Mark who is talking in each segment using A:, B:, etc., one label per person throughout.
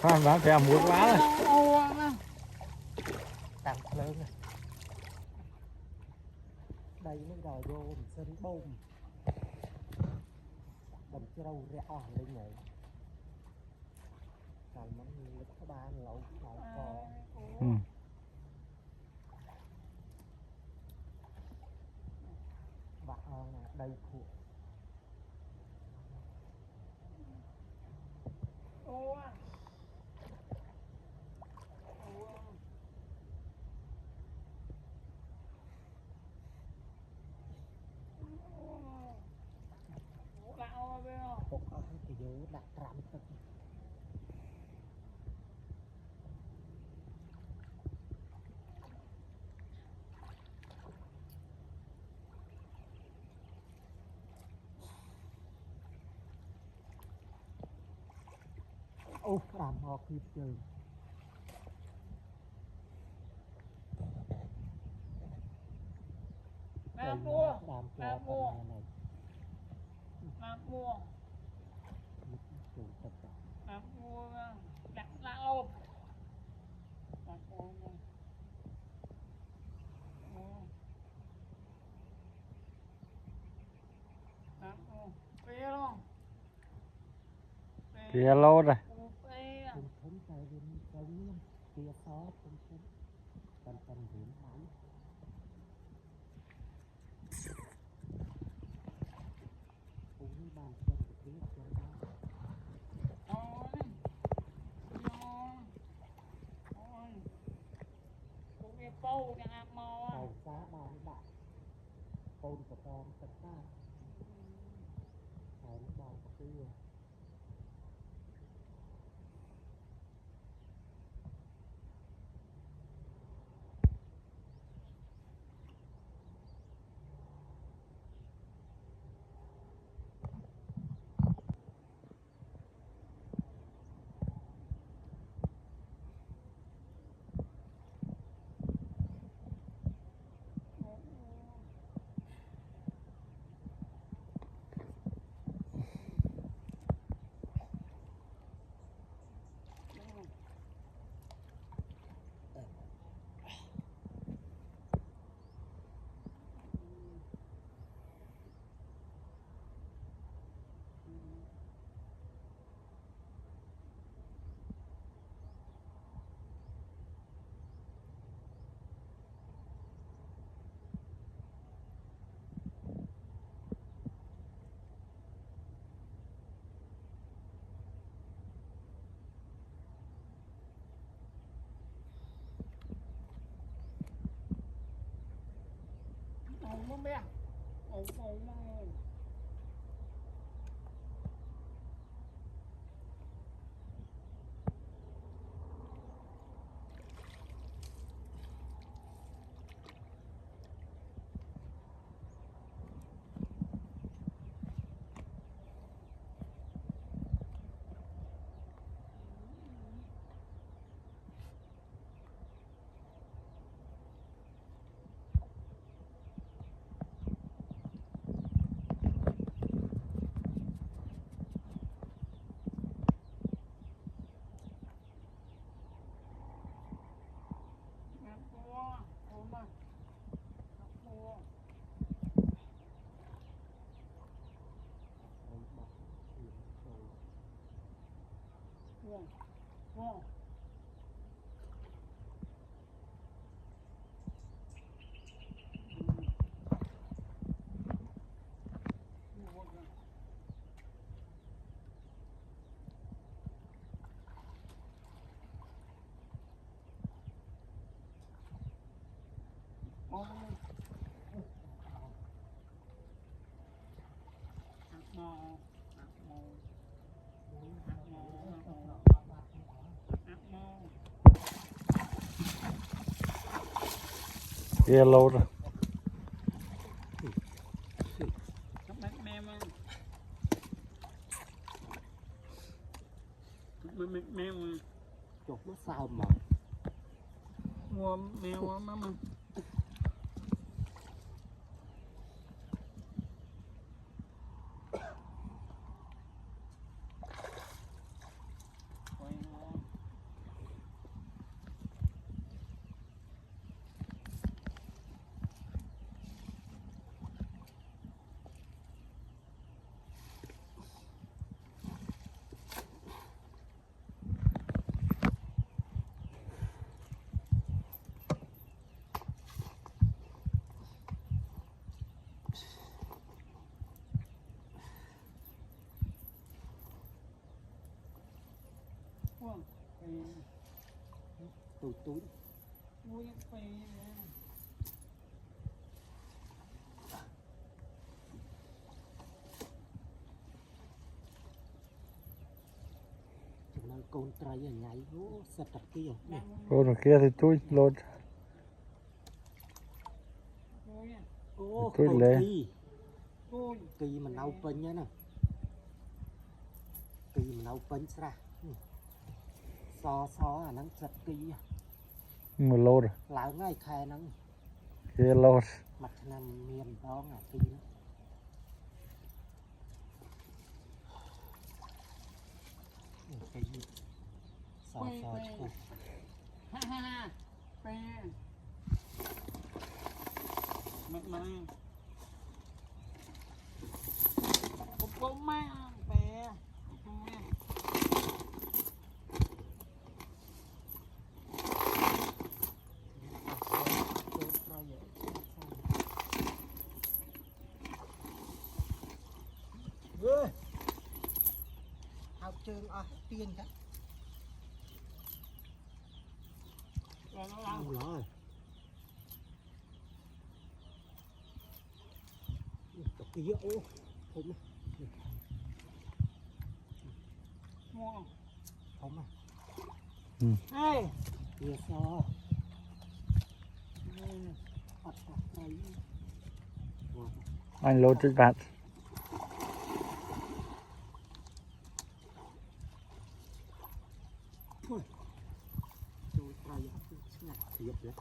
A: bán phải muốn quá rồi
B: tặng lớn này đây mới đòi vô mình sân bông đầm trâu rẽ lên nhảy còn món lịch có ba lẩu cò bạc đây thuộc thì vô đặt trạmទឹកô làm họ kịp trừ
C: làm mua
B: làm
C: mua
B: này
C: làm mua
B: chủ tịch
C: làm mua đặt lao làm mua
A: kia lô rồi
B: không thấm tay bên trống kia xó không thấm cần điểm hãm cũng bàn chân được biết chân đó
C: Pô cho ăn mò
B: tàu giá bao bạn côn của con tất cả tàu bao cái
C: không biết Wow.
A: kia lô rồi
C: mèo
B: chụp nó sao mà
C: mua mèo mà
B: túi túi chừng nào con trai ở nhảy vô sạch tập kia nè
A: Con ở kia thì tôi lột.
B: ô
A: Túi
B: con
A: lê.
B: kỳ mà nấu bánh nhá nè kỳ mà nấu bánh ra so à nắng sạch kỳ
A: Một lột.
B: lão ngay khai nắng
A: Kia lột.
B: mặt nằm miền đó ngà kỳ cái gì so chú
C: ha ha pe mẹ bố má pe
B: học trường à tiền đó đâu rồi cái gì ô không không
C: hey
B: kia so bắt tay
A: Anh lột cho bạn.
B: tôi tay ngặt thiệt đấy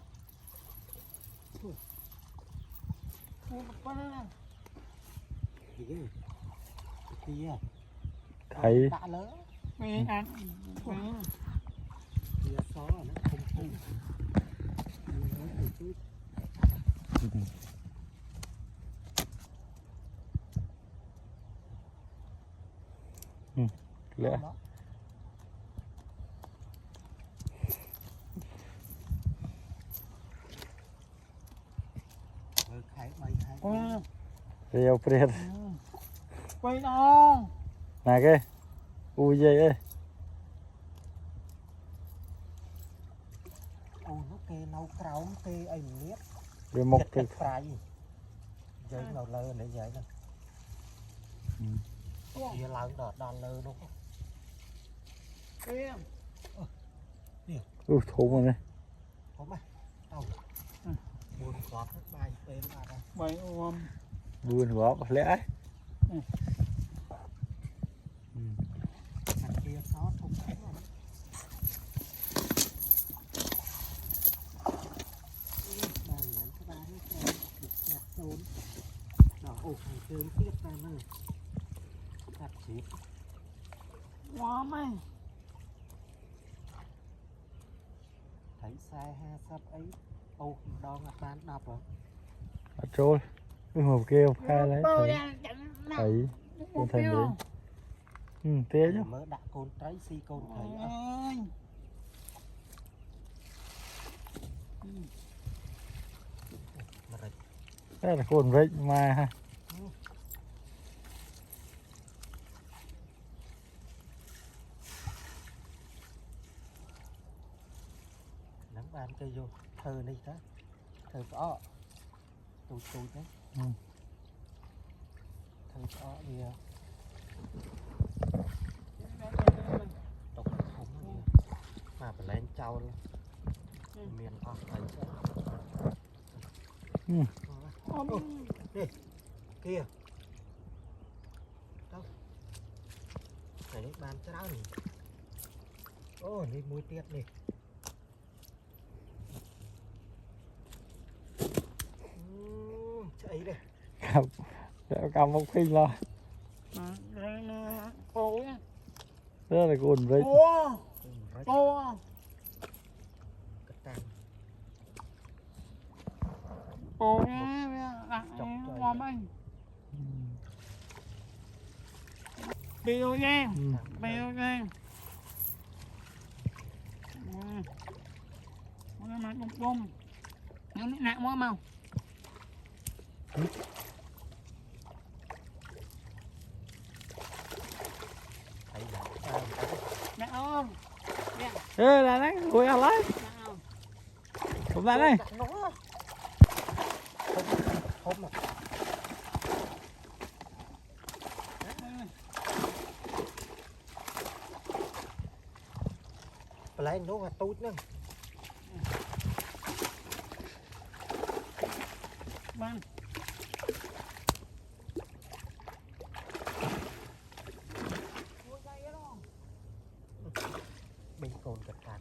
B: kia
A: Thấy.
B: đã lớn
C: pe ăn
B: kia so nó không không
A: Lẽ.
B: khai bay khai
A: Rêu priệt.
C: quay đâu
A: Nè cái. Ui dây ơi.
B: ô nó kê nấu cào kê ấy miết
A: Về một
B: chật
A: cái.
B: chật phải giấy nào lơ để giấy nè kia lăng đòn lơ đúng không
A: Thú mà này.
B: có mà đâu buồn quạt hết bài tên là đây
C: bảy ôm
A: Buồn góp lẽ.
B: thằng kia xót không thấy rồi bàn nhắn các bạn nhặt trốn đỏ ổ thằng trơn tiếp ra nữa đặt chết
C: quá mày
B: thấy sai ha sắp ấy ô đo ngặt bán đọc rồi
A: Ở trôi. Cái hộp kia hộp khai lấy.
C: tôi
A: Thấy. Thấy. Con thành đấy. Tía chứ.
B: mới đã côn trái si côn thấy mà rồi
A: Đây là con vịt mà ha.
B: nắng ban cây vô thơ đi đó thơ có tôi đấy thơ có gì độc không mà phải lên trâu luôn miền họ thấy đi kia đâu phải đấy bàn cho đó ô đi muối tiết đi ấy đây
A: Cầm một khinh lo. Đó là con vịt.
C: cô ngon anh biêu nha biêu nha nó mà bông bông nó nặng quá mau
B: thấy
C: nặng không
A: ê là đấy ui à lấy cũng lại đây
B: hôm mà lấy nó mà tốt nữa
C: Ban.
B: bình cồn chặt cạn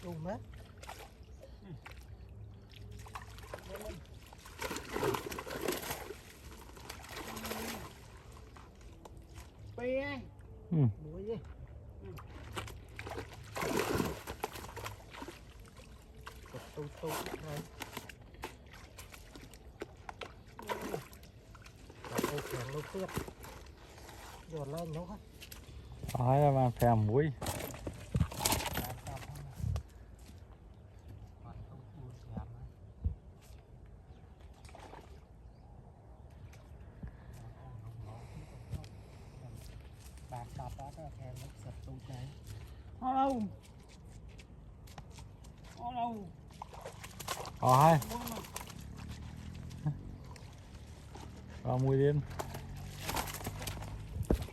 B: đúng mất
C: Pi ấy.
B: muối đi tôi này ô kèm lâu tiếp rồi lên nó
A: hỏi là mà phèm muối
B: bà cọp đó kèm nó sập tôi đấy
C: Ở đâu? Ở đâu?
A: hỏi vào muối lên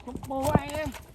C: Chụp bố anh đi.